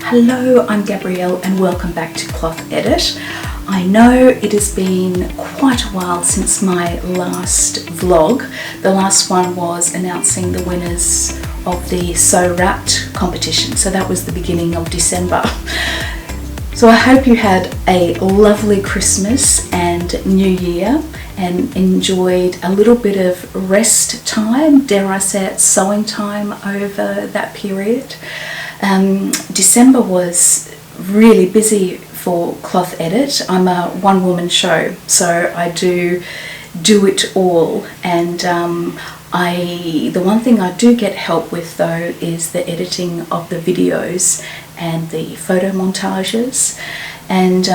Hello, I'm Gabrielle and welcome back to Cloth Edit. I know it has been quite a while since my last vlog. The last one was announcing the winners of the Sew Wrapped competition, so that was the beginning of December. So I hope you had a lovely Christmas and New Year and enjoyed a little bit of rest time, dare I say it, sewing time over that period. December was really busy for Cloth Edit. I'm a one-woman show, so I do it all, and the one thing I do get help with though is the editing of the videos and the photo montages, and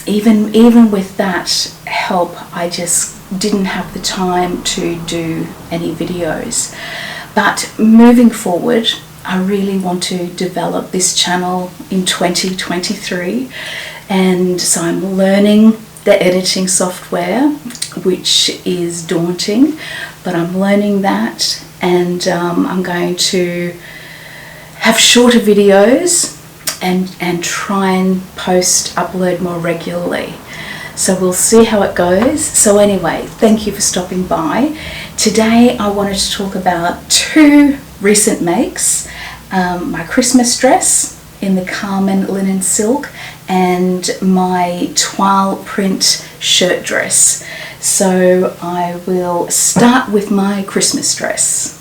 even with that help I just didn't have the time to do any videos. But moving forward, I really want to develop this channel in 2023, and so I'm learning the editing software, which is daunting, but I'm learning that, and I'm going to have shorter videos and try and upload more regularly. So we'll see how it goes. So anyway, thank you for stopping by. Today I wanted to talk about two recent makes, my Christmas dress in the Carmen linen silk and my toile print shirt dress. So I will start with my Christmas dress.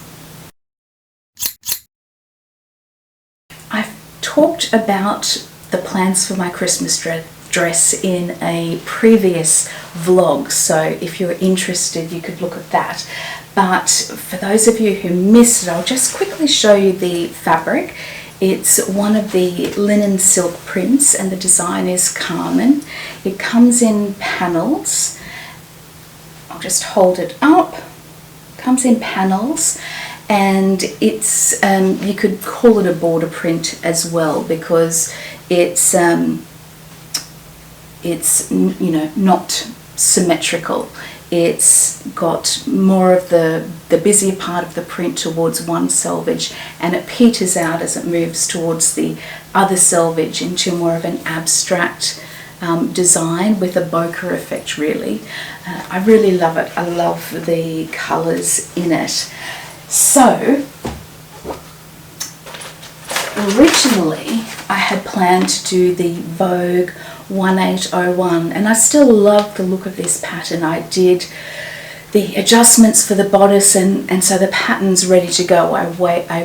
I've talked about the plans for my Christmas dress in a previous vlog, so if you're interested you could look at that. But for those of you who missed it, I'll just quickly show you the fabric. It's one of the linen silk prints and the design is Carmen. It comes in panels. I'll just hold it up. Comes in panels, and it's you could call it a border print as well, because it's you know, not symmetrical. It's got more of the busier part of the print towards one selvage, and it peters out as it moves towards the other selvage into more of an abstract design with a bokeh effect, really. I really love it. I love the colours in it. So originally I had planned to do the Vogue 1801, and I still love the look of this pattern. I did the adjustments for the bodice, and so the pattern's ready to go. I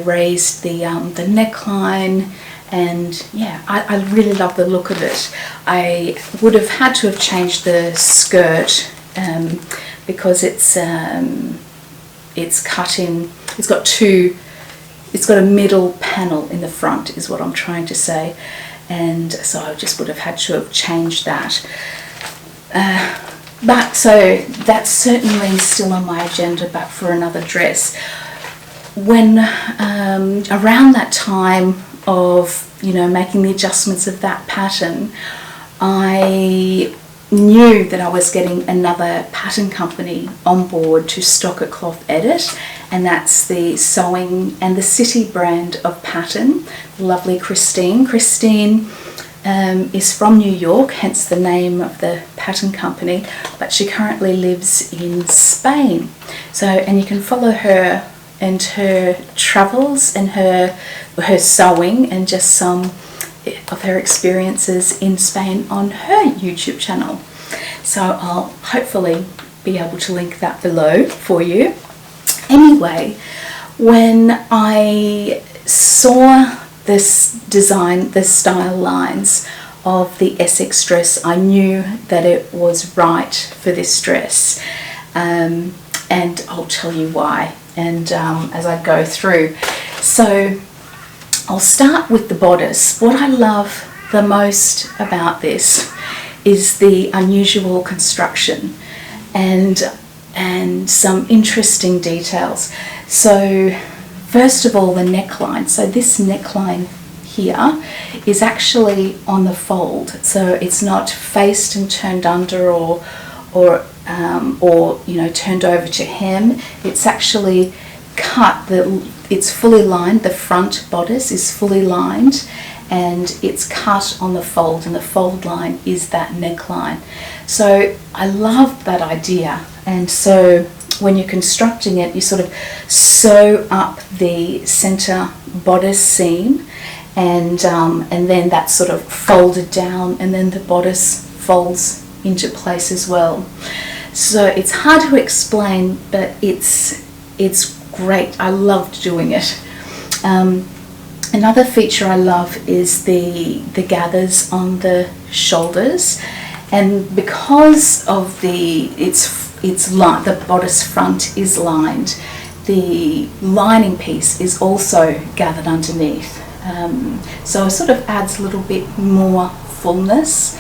raised the neckline, and yeah, I really love the look of it. I would have had to have changed the skirt because it's cut in. It's got a middle panel in the front, is what I'm trying to say. And so I just would have had to have changed that. But so that's certainly still on my agenda, but for another dress. When around that time of, you know, making the adjustments of that pattern, I knew that I was getting another pattern company on board to stock a Cloth Edit, and that's the Sewing and the City brand of pattern. Lovely Christine. Christine is from New York, hence the name of the pattern company, but she currently lives in Spain. So, and you can follow her and her travels and her sewing and just some of her experiences in Spain on her YouTube channel. So I'll hopefully be able to link that below for you. Anyway, when I saw this design, the style lines of the Essex dress, I knew that it was right for this dress, and I'll tell you why, and as I go through. So I'll start with the bodice. What I love the most about this is the unusual construction and some interesting details. So first of all, the neckline. So this neckline here is actually on the fold, so it's not faced and turned under or you know, turned over to hem. It's actually cut. It's fully lined. The front bodice is fully lined, and it's cut on the fold, and the fold line is that neckline. So I love that idea, and so when you're constructing it, you sort of sew up the center bodice seam, and then that's sort of folded down, and then the bodice folds into place as well. So it's hard to explain, but it's great. I loved doing it. Another feature I love is the gathers on the shoulders, and because of the bodice front is lined, the lining piece is also gathered underneath, so it sort of adds a little bit more fullness.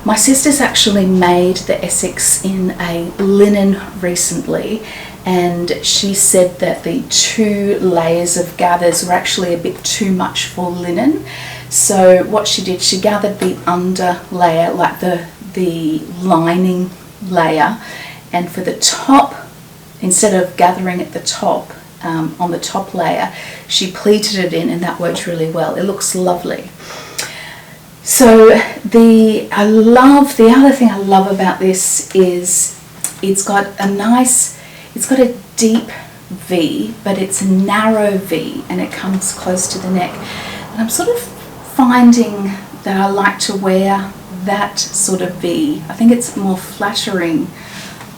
My sister's actually made the Essex in a linen recently, and she said that the 2 layers of gathers were actually a bit too much for linen. So what she did, she gathered the under layer, like the lining layer, and for the top, instead of gathering at the top, on the top layer, she pleated it in, and that worked really well. It looks lovely. So the other thing I love about this is it's got a deep V, but it's a narrow V, and it comes close to the neck. And I'm sort of finding that I like to wear that sort of V. I think it's more flattering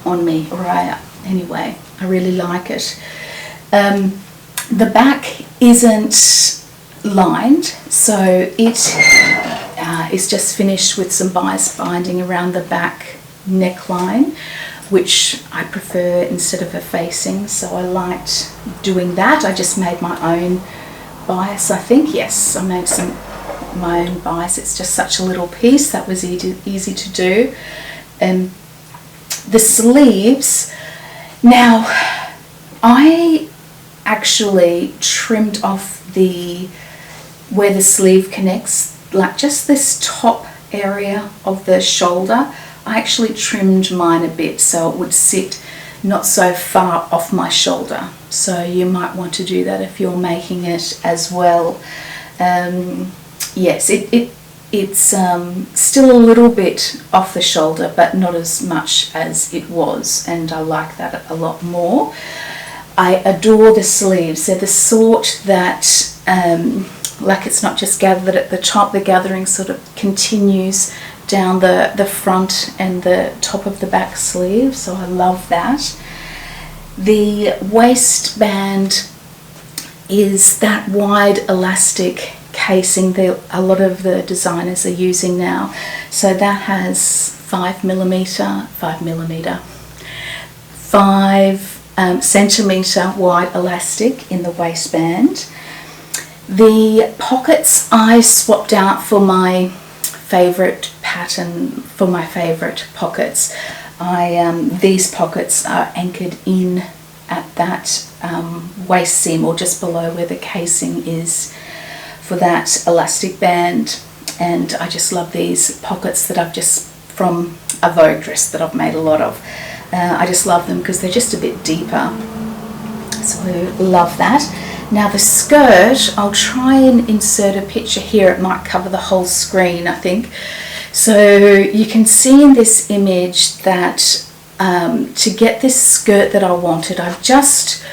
on me, anyway, I really like it. The back isn't lined, so it is just finished with some bias binding around the back neckline, which I prefer instead of a facing, so I liked doing that. I just made my own bias, I think. Yes, I made my own bias. It's just such a little piece that was easy to do. The sleeves, now I actually trimmed off where the sleeve connects, like just this top area of the shoulder. I actually trimmed mine a bit so it would sit not so far off my shoulder. So you might want to do that if you're making it as well. Yes, it's still a little bit off the shoulder, but not as much as it was, and I like that a lot more. I adore the sleeves. They're the sort that like it's not just gathered at the top, the gathering sort of continues down the front and the top of the back sleeve, so I love that. The waistband is that wide elastic casing that a lot of the designers are using now, so that has 5 centimeter wide elastic in the waistband. The pockets I swapped out for my favorite pattern, for my favorite pockets. These pockets are anchored in at that waist seam, or just below where the casing is, for that elastic band. And I just love these pockets that I've just, from a Vogue dress that I've made a lot of. I just love them because they're just a bit deeper, so I love that. Now the skirt, I'll try and insert a picture here. It might cover the whole screen, I think. So you can see in this image that to get this skirt that I wanted, I've just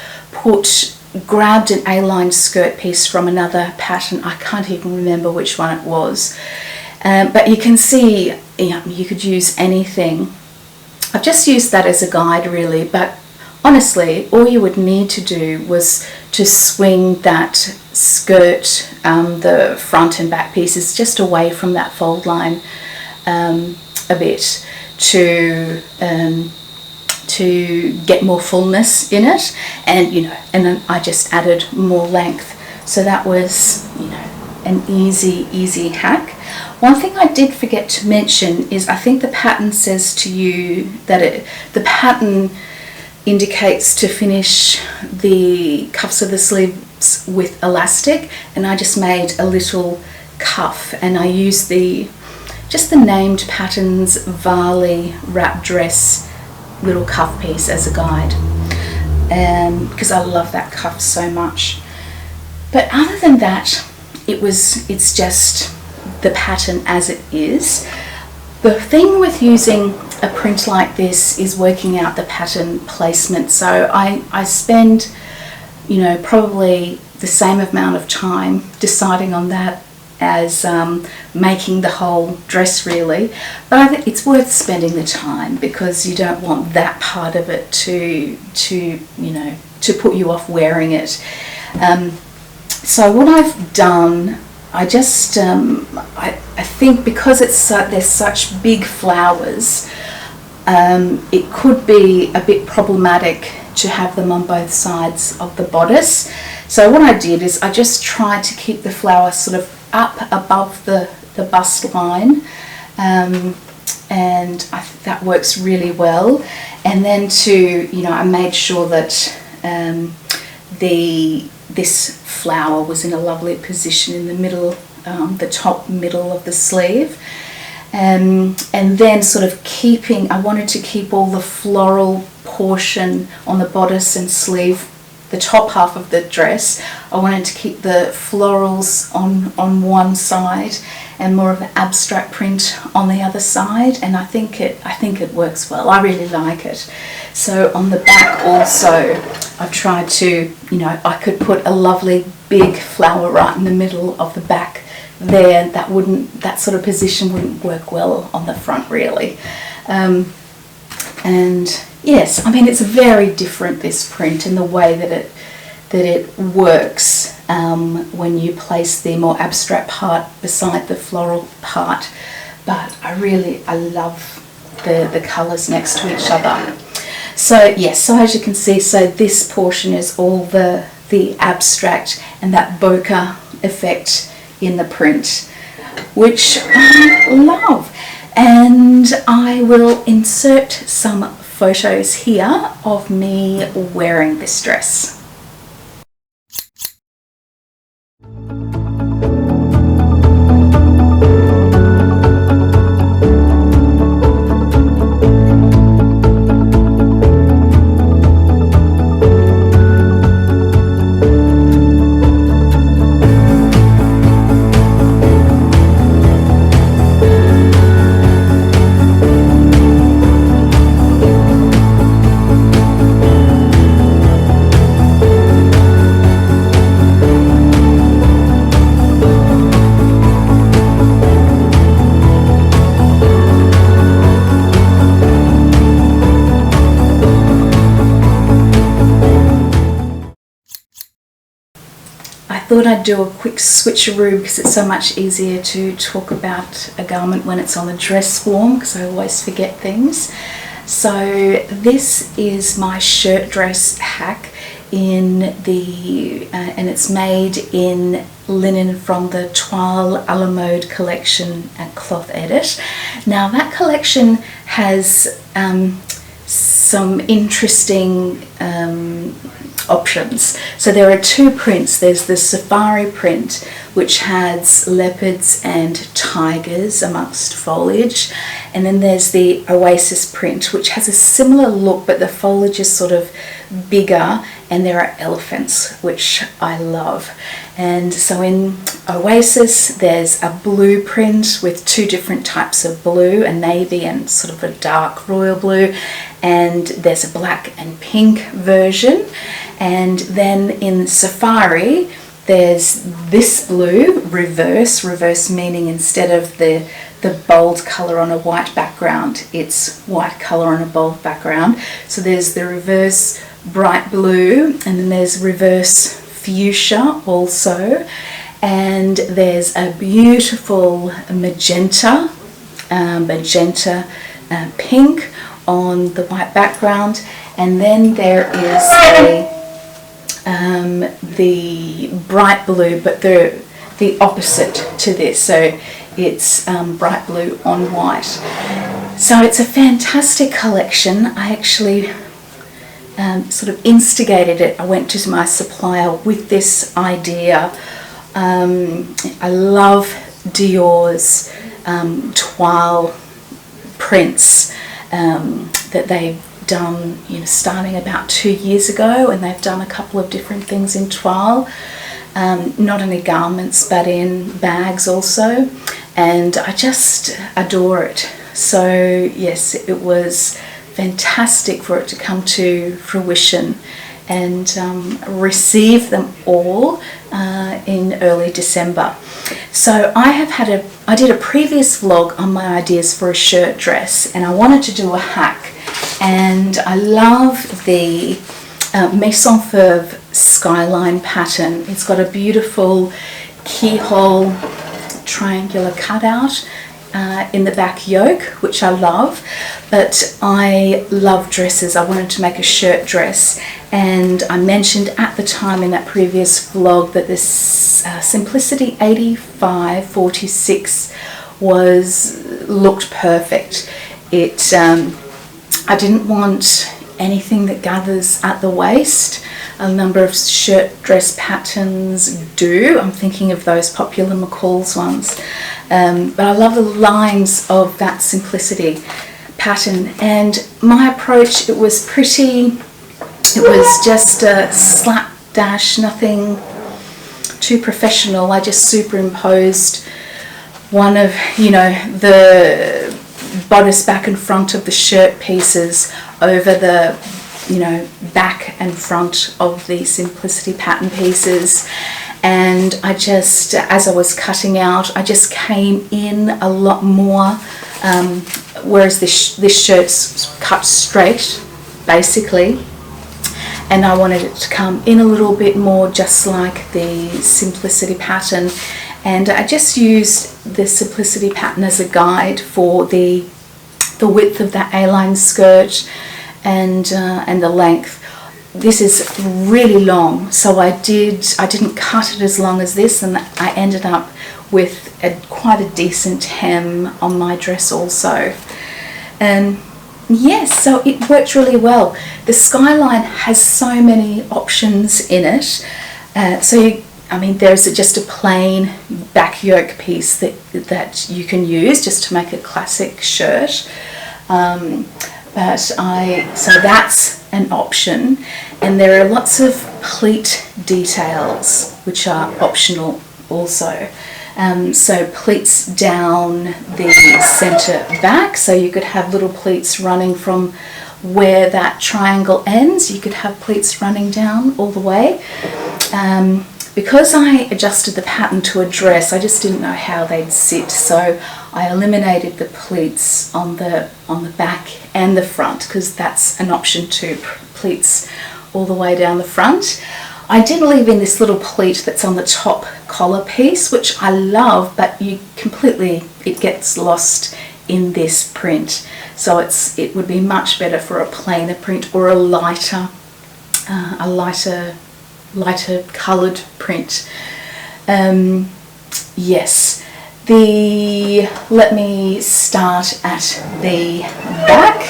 grabbed an A-line skirt piece from another pattern. I can't even remember which one it was. But you can see, you could use anything. I've just used that as a guide really, but honestly, all you would need to do was to swing that skirt, the front and back pieces, just away from that fold line a bit to get more fullness in it, and and then I just added more length. So that was an easy hack. One thing I did forget to mention is I think the pattern says to you that the pattern indicates to finish the cuffs of the sleeves with elastic, and I just made a little cuff, and I used just the named patterns Varley wrap dress little cuff piece as a guide, because I love that cuff so much. But other than that, it's just the pattern as it is. The thing with using a print like this is working out the pattern placement. So I spend, you know, probably the same amount of time deciding on that as making the whole dress, really. But I think it's worth spending the time, because you don't want that part of it to you know, to put you off wearing it. So what I've done, I just I think because there's such big flowers, it could be a bit problematic to have them on both sides of the bodice. So what I did is I just tried to keep the flower sort of up above the bust line, and I think that works really well. And then you know, I made sure that this flower was in a lovely position in the middle, the top middle of the sleeve. And then sort of I wanted to keep all the floral portion on the bodice and sleeve, the top half of the dress. I wanted to keep the florals on one side and more of an abstract print on the other side, and I think it works well. I really like it. So on the back also, I've tried to, you know, I could put a lovely big flower right in the middle of the back there. That sort of position wouldn't work well on the front, really. And yes, I mean, it's very different, this print, in the way that it works when you place the more abstract part beside the floral part. But I love the colours next to each other. So yes, so as you can see, so this portion is all the abstract and that bokeh effect in the print, which I love. And I will insert some photos here of me wearing this dress. I thought I'd do a quick switcheroo, because it's so much easier to talk about a garment when it's on the dress form, because I always forget things. So this is my shirt dress hack and it's made in linen from the Toile a la Mode collection at Cloth Edit. Now that collection has some interesting options. So there are two prints. There's the Safari print, which has leopards and tigers amongst foliage, and then there's the Oasis print, which has a similar look, but the foliage is sort of bigger and there are elephants, which I love. And so in Oasis there's a blue print with two different types of blue, a navy and sort of a dark royal blue, and there's a black and pink version. And then in Safari there's this blue, reverse meaning instead of the bold colour on a white background, it's white colour on a bold background. So there's the reverse bright blue, and then there's reverse fuchsia also, and there's a beautiful magenta pink on the white background, and then there is the bright blue, but the opposite to this, so it's bright blue on white. So it's a fantastic collection. I actually sort of instigated it. I went to my supplier with this idea. I love Dior's Toile prints that they've done, you know, starting about 2 years ago, and they've done a couple of different things in Toile. not only garments but in bags also, and I just adore it. So yes, it was fantastic for it to come to fruition and receive them all in early December. So I did a previous vlog on my ideas for a shirt dress, and I wanted to do a hack, and I love the Maison Fauve Skyline pattern. It's got a beautiful keyhole triangular cutout in the back yoke, which I love, but I love dresses. I wanted to make a shirt dress, and I mentioned at the time in that previous vlog that this Simplicity 8546 looked perfect. I didn't want anything that gathers at the waist. A number of shirt dress patterns do. I'm thinking of those popular McCalls ones. But I love the lines of that Simplicity pattern. And my approach, it was just a slap dash, nothing too professional. I just superimposed one of, the bodice back and front of the shirt pieces over the back and front of the Simplicity pattern pieces, and I just, as I was cutting out, I just came in a lot more, whereas this shirt's cut straight basically, and I wanted it to come in a little bit more just like the Simplicity pattern. And I just used the Simplicity pattern as a guide for the width of that A-line skirt and the length. This is really long, so I didn't cut it as long as this, and I ended up with quite a decent hem on my dress also. And yes, so it worked really well. The Skyline has so many options in it. There's just a plain back yoke piece that you can use just to make a classic shirt. So that's an option, and there are lots of pleat details which are optional also. So pleats down the centre back, so you could have little pleats running from where that triangle ends. You could have pleats running down all the way. Because I adjusted the pattern to a dress, I just didn't know how they'd sit, so I eliminated the pleats on the back and the front, because that's an option too, pleats all the way down the front. I did leave in this little pleat that's on the top collar piece, which I love, but it gets lost in this print. So it would be much better for a plainer print or a lighter coloured print. Yes, let me start at the back.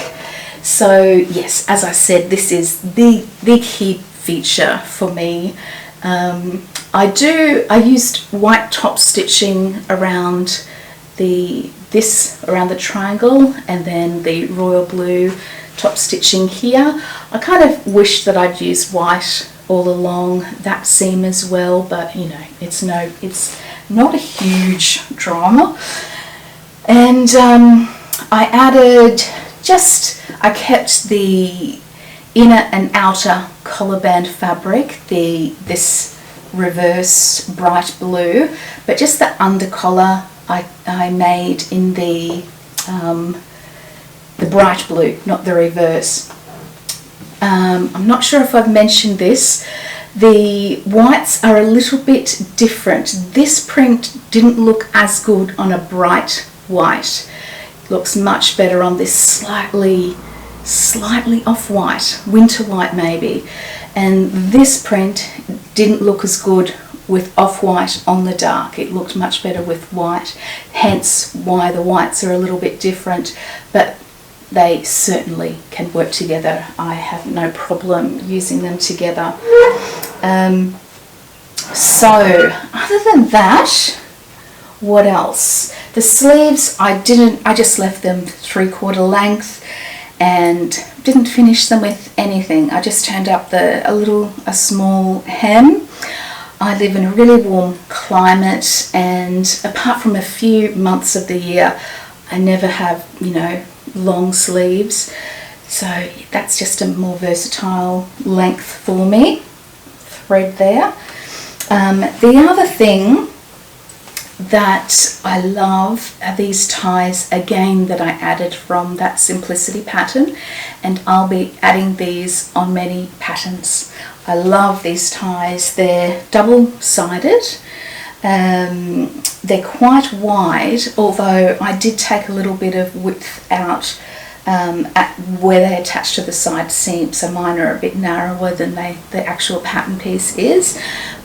So yes, as I said, this is the key feature for me. I used white top stitching around the triangle, and then the royal blue top stitching here. I kind of wish that I'd used white all along that seam as well, but it's not a huge drama. And I kept the inner and outer collar band fabric, this reverse bright blue, but just the under collar I made in the bright blue, not the reverse. I'm not sure if I've mentioned this. The whites are a little bit different. This print didn't look as good on a bright white. It looks much better on this slightly off-white, winter white maybe. And this print didn't look as good with off-white on the dark. It looked much better with white, hence why the whites are a little bit different, but they certainly can work together. I have no problem using them together. So other than that, what else? The sleeves, I just left them 3/4 length and didn't finish them with anything. I just turned up a small hem. I live in a really warm climate, and apart from a few months of the year, I never have, you know, long sleeves. So that's just a more versatile length for me. Thread there. The other thing that I love are these ties, again, that I added from that Simplicity pattern, and I'll be adding these on many patterns. I love these ties. They're double-sided. They're quite wide, although I did take a little bit of width out at where they attach to the side seam, so mine are a bit narrower than the actual pattern piece is.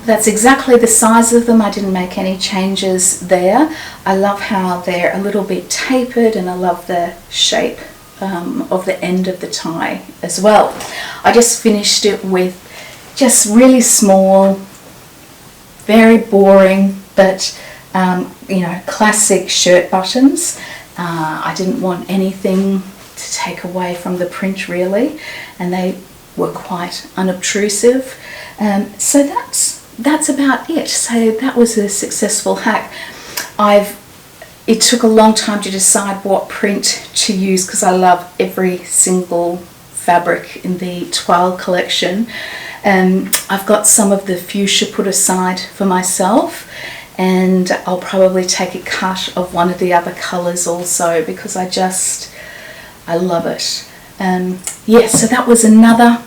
That's exactly the size of them. I didn't make any changes there. I love how they're a little bit tapered, and I love the shape of the end of the tie as well. I just finished it with just really small, very boring, but you know, classic shirt buttons. I didn't want anything to take away from the print really, and they were quite unobtrusive. So that's about it. So that was a successful hack. It took a long time to decide what print to use, because I love every single fabric in the Toile collection. I've got some of the fuchsia put aside for myself, and I'll probably take a cut of one of the other colours also, because I love it. Yeah, so that was another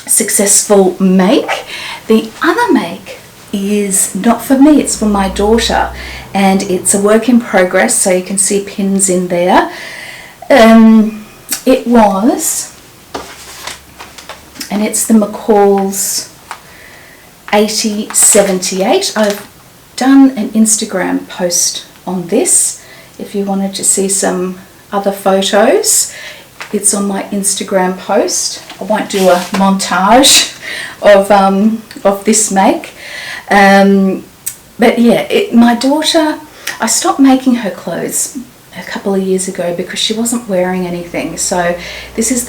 successful make. The other make is not for me, it's for my daughter, and it's a work in progress, so you can see pins in there. It was, and it's the McCalls M8078. I've done an Instagram post on this if you wanted to see some other photos. It's on my Instagram post. I won't do a montage of this make, but yeah, my daughter, I stopped making her clothes a couple of years ago because she wasn't wearing anything. So this is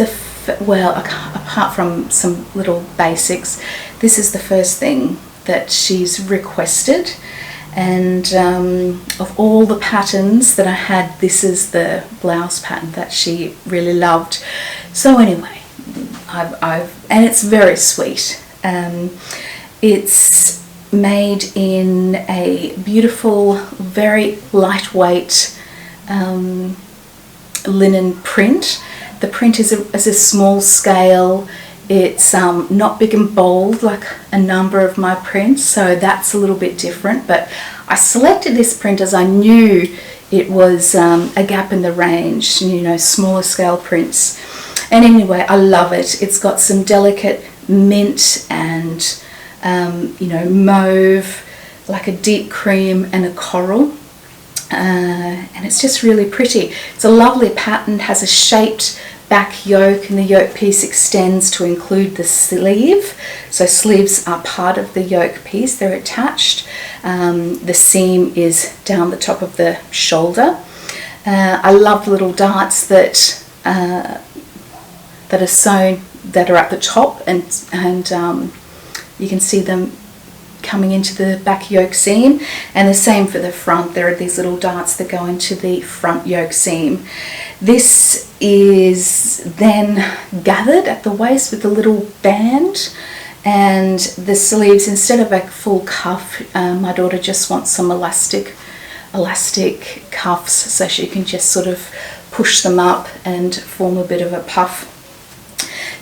well, apart from some little basics, this is the first thing that she's requested. And of all the patterns that I had, this is the blouse pattern that she really loved. So anyway, and it's very sweet. It's made in a beautiful, very lightweight linen print. The print is a small scale. It's not big and bold like a number of my prints, so that's a little bit different. But I selected this print as I knew it was a gap in the range, you know, smaller scale prints. And anyway, I love it. It's got some delicate mint and, you know, mauve, like a deep cream and a coral. And it's just really pretty. It's a lovely pattern, has a shaped back yoke, and the yoke piece extends to include the sleeve. So sleeves are part of the yoke piece, they're attached. The seam is down the top of the shoulder. I love the little darts that are sewn, that are at the top, and you can see them coming into the back yoke seam, and the same for the front. There are these little darts that go into the front yoke seam. This is then gathered at the waist with a little band, and the sleeves, instead of a full cuff, my daughter just wants some elastic cuffs, so she can just sort of push them up and form a bit of a puff.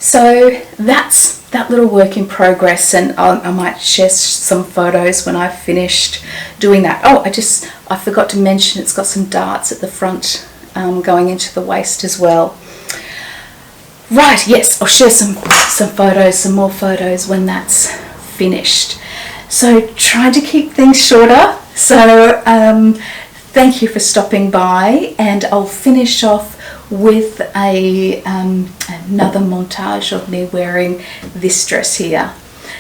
So that's that little work in progress, and I might share some photos when I've finished doing that. Oh, I forgot to mention it's got some darts at the front going into the waist as well. Right, yes, I'll share some photos, some more photos when that's finished. So trying to keep things shorter. So thank you for stopping by, and I'll finish off with another montage of me wearing this dress here.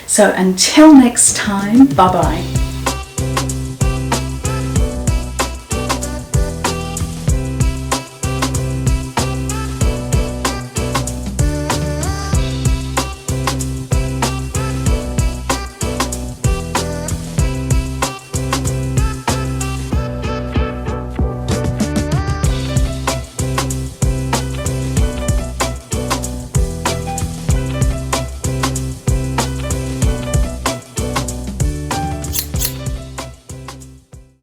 So until next time, bye bye.